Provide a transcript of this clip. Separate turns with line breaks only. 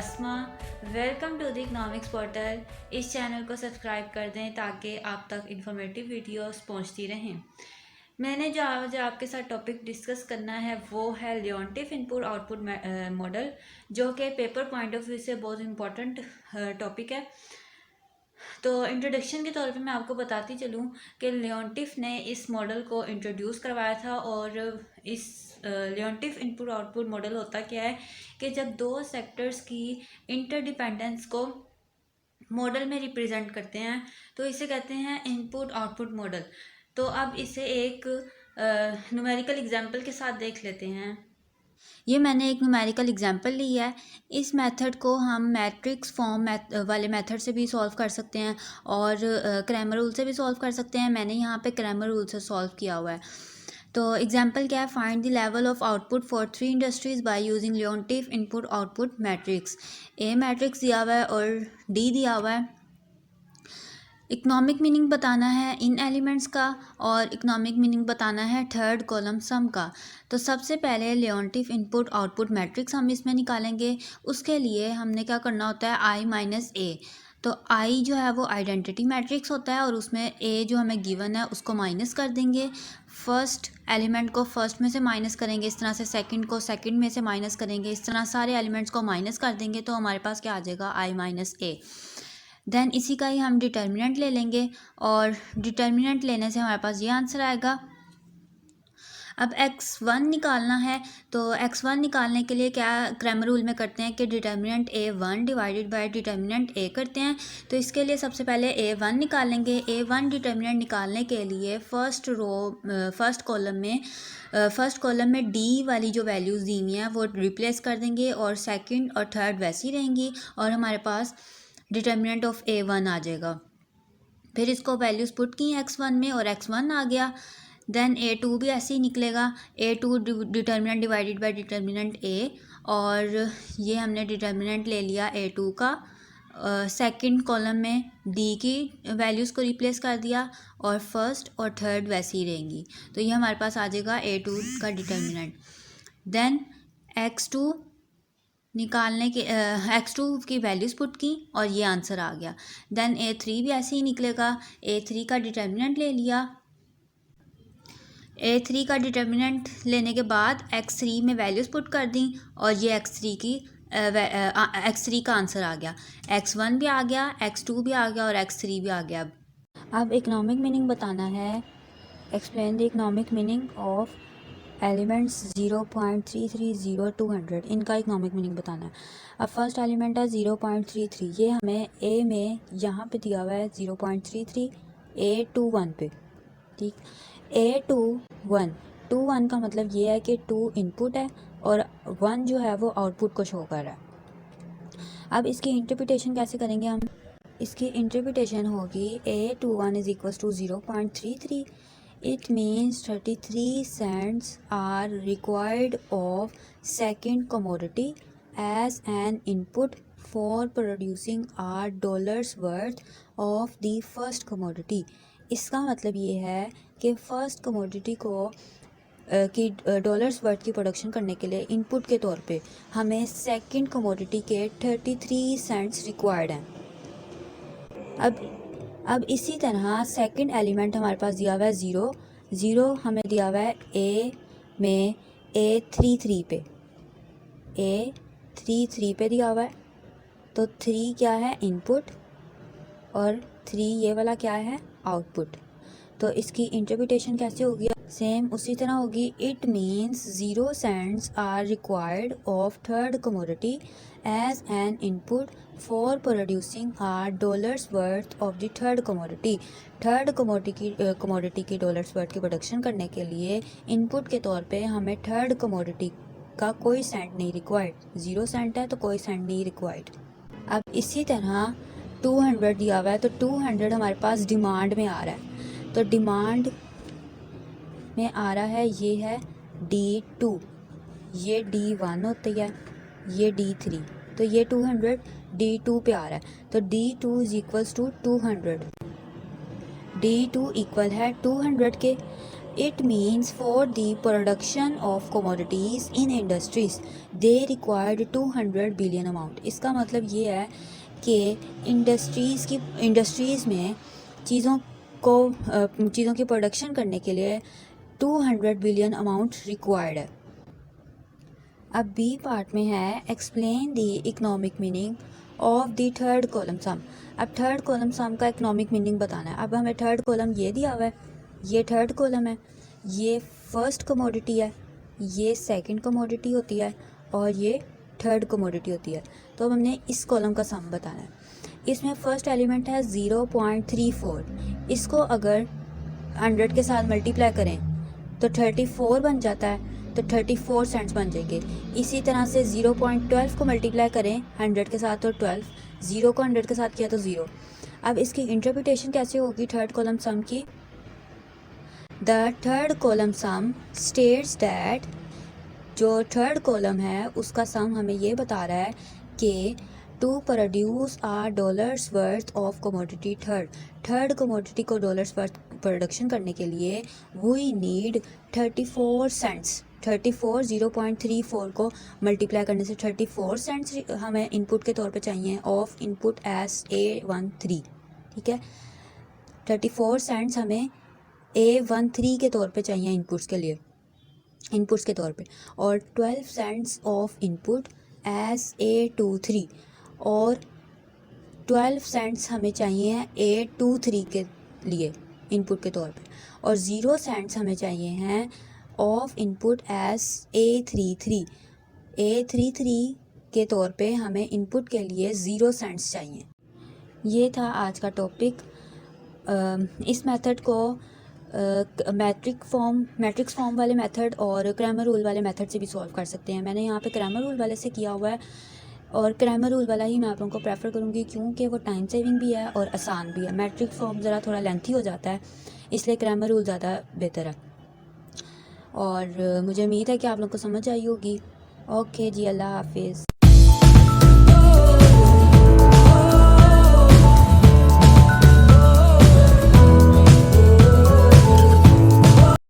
Asma. Welcome to the economics portal. इस channel को subscribe कर दें ताकि आप तक इंफॉर्मेटिव वीडियोस पहुंचती रहें। मैंने जो आज आपके साथ टॉपिक डिस्कस करना है वो है लियोनटिफ इनपुट आउटपुट मॉडल, जो कि पेपर पॉइंट ऑफ व्यू से बहुत इंपॉर्टेंट टॉपिक है। तो इंट्रोडक्शन के तौर पे मैं आपको बताती चलूँ कि लियोनटिफ ने इस मॉडल को इंट्रोड्यूस करवाया था। और इस लियोनटिफ इनपुट आउटपुट मॉडल होता क्या है कि जब दो सेक्टर्स की इंटरडिपेंडेंस को मॉडल में रिप्रेजेंट करते हैं तो इसे कहते हैं इनपुट आउटपुट मॉडल। तो अब इसे एक न्यूमेरिकल एग्जांपल के साथ देख लेते हैं। ये मैंने एक न्यूमेरिकल एग्जांपल ली है। इस मेथड को हम मैट्रिक्स फॉर्म वाले मेथड से भी सॉल्व कर सकते हैं और क्रैमर रूल से भी सॉल्व कर सकते हैं। मैंने यहाँ पे क्रैमर रूल से सॉल्व किया हुआ है। तो एग्जांपल क्या है, find the level of output for 3 industries by using Leontief input output matrix. A matrix दिया हुआ है और डी दिया हुआ है। इकोनॉमिक मीनिंग बताना है इन एलिमेंट्स का और इकोनॉमिक मीनिंग बताना है थर्ड कॉलम सम का। तो सबसे पहले लियोनटिफ इनपुट आउटपुट मैट्रिक्स हम इसमें निकालेंगे। उसके लिए हमने क्या करना होता है, आई माइनस ए। तो आई जो है वो आइडेंटिटी मैट्रिक्स होता है और उसमें ए जो हमें गिवन है उसको माइनस कर देंगे। फर्स्ट एलिमेंट को फर्स्ट में से माइनस करेंगे, इस तरह से सेकंड को सेकंड में से माइनस करेंगे, इस तरह सारे एलिमेंट्स को माइनस कर देंगे तो हमारे पास क्या आ जाएगा, आई माइनस ए। देन इसी का ही हम डिटर्मिनेंट ले लेंगे और डिटर्मिनेंट लेने से हमारे पास ये आंसर आएगा। अब x1 निकालना है तो x1 निकालने के लिए क्या क्रैमर रूल में करते हैं कि determinant a1 divided by determinant a करते हैं। तो इसके लिए सबसे पहले a1 निकालेंगे। a1 डिटर्मिनेंट निकालने के लिए फर्स्ट कॉलम में d वाली जो वैल्यूज़ दी हुई हैं वो रिप्लेस कर देंगे और सेकंड और थर्ड वैसी रहेंगी और हमारे पास डिटर्मिनेंट ऑफ a1 आ जाएगा। फिर इसको वैल्यूज़ पुट की x1 में और x1 आ गया। देन a2 भी ऐसे ही निकलेगा, a2 determinant divided by determinant a, और ये हमने डिटर्मिनेंट ले लिया a2 का। सेकंड कॉलम में d की वैल्यूज़ को रिप्लेस कर दिया और फर्स्ट और थर्ड वैसे ही रहेंगी। तो ये हमारे पास आ जाएगा a2 का डिटर्मिनेंट। देन x2 निकालने के x2 की वैल्यूज़ पुट की और ये आंसर आ गया। देन a3 भी ऐसे ही निकलेगा, a3 का डिटर्मिनेंट ले लिया। a3 का डिटर्मिनेंट लेने के बाद x3 में वैल्यूज़ पुट कर दी और ये x3 का आंसर आ गया। x1 भी आ गया, x2 भी आ गया और x3 भी आ गया। अब इकोनॉमिक मीनिंग बताना है। Explain the economic meaning of elements 0.330 200, इनका इकोनॉमिक मीनिंग बताना है। अब फर्स्ट एलिमेंट है 0.33, ये हमें ए में यहाँ पे दिया हुआ है 0.33 A21 पे, ठीक। A21 का मतलब ये है कि 2 इनपुट है और 1 जो है वो आउटपुट को शो कर रहा है। अब इसकी इंटरप्रिटेशन कैसे करेंगे हम, इसकी इंटरप्रिटेशन होगी A21 is equal to 0.33। It means 33 cents are required of second commodity as an input for producing our dollars worth of the first commodity। इसका मतलब ये है कि फर्स्ट कमोडिटी को की डॉलर्स वर्थ की प्रोडक्शन करने के लिए इनपुट के तौर पे हमें सेकंड कमोडिटी के 33 सेंट्स रिक्वायर्ड हैं। अब इसी तरह सेकंड एलिमेंट हमारे पास दिया हुआ है 0 हमें दिया हुआ है ए में A33 पे दिया हुआ है। तो 3 क्या है, इनपुट, और 3 ये वाला क्या है, आउटपुट। तो इसकी इंटरप्रिटेशन कैसे होगी, सेम उसी तरह होगी। It means 0 cents are required of third commodity as an input for producing are dollars worth of the third commodity. Third commodity की डॉलर्स वर्थ की प्रोडक्शन करने के लिए इनपुट के तौर पे हमें थर्ड कमोडिटी का कोई सेंट नहीं रिक्वायर्ड। 0 सेंट है तो कोई सेंट नहीं रिक्वायर्ड। अब इसी तरह 200 दिया हुआ है तो 200 हमारे पास डिमांड में आ रहा है। तो डिमांड में आ रहा है, ये है D2, ये D1 होती है, ये D3, तो ये 200 D2 पे आ रहा है। तो D2 is equals to 200, D2 equal है 200 के। It means for the production of commodities in industries they required 200 billion amount. इसका मतलब ये है कि इंडस्ट्रीज़ में चीज़ों की प्रोडक्शन करने के लिए 200 बिलियन अमाउंट रिक्वायर्ड है। अब बी पार्ट में है explain the economic meaning of the third column sum. अब थर्ड कॉलम सम का इकोनॉमिक मीनिंग बताना है। अब हमें थर्ड कॉलम ये दिया हुआ है, ये थर्ड कॉलम है, ये फर्स्ट कमोडिटी है, ये सेकंड कमोडिटी होती है और ये थर्ड कमोडिटी होती है। तो अब हमने इस कॉलम का सम बताना है। इसमें फर्स्ट एलिमेंट है 0.34, इसको अगर 100 के साथ मल्टीप्लाई करें तो 34 बन जाता है, तो 34 सेंट्स बन जाएंगे। इसी तरह से 0.12 को मल्टीप्लाई करें 100 के साथ तो 12, 0 को 100 के साथ किया तो 0। अब इसकी इंटरप्रिटेशन कैसे होगी थर्ड कॉलम सम की? The third column sum states that, जो थर्ड कॉलम है उसका सम हमें ये बता रहा है कि to produce a dollars worth of commodity third commodity को डॉलर्स वर्थ प्रोडक्शन करने के लिए वी नीड 34 सेंट्स। 0.34 को मल्टीप्लाई करने से 34 सेंट्स हमें इनपुट के तौर पे चाहिए ऑफ इनपुट एस A13। ठीक है, 34 सेंट्स हमें A13 के तौर पे चाहिए इनपुट्स के तौर पे, और 12 cents of input S A23 और 12 सेंट्स हमें चाहिए A23 के लिए इनपुट के तौर पे, और 0 सेंट्स हमें चाहिए हैं ऑफ इनपुट एस A33 के तौर पे हमें इनपुट के लिए 0 सेंट्स चाहिए। ये था आज का टॉपिक। इस मेथड को मैट्रिक्स फॉर्म वाले मेथड और क्रैमर रूल वाले मेथड से भी सॉल्व कर सकते हैं। मैंने यहाँ पे क्रैमर रूल वाले से किया हुआ है और क्रैमर रूल वाला ही मैं आप लोगों को प्रेफर करूँगी क्योंकि वो टाइम सेविंग भी है और आसान भी है। मैट्रिक्स फॉर्म ज़रा थोड़ा लेंथी हो जाता है, इसलिए क्रैमर रूल ज़्यादा बेहतर है। और मुझे उम्मीद है कि आप लोगों को समझ आई होगी। ओके जी, अल्लाह हाफिज़।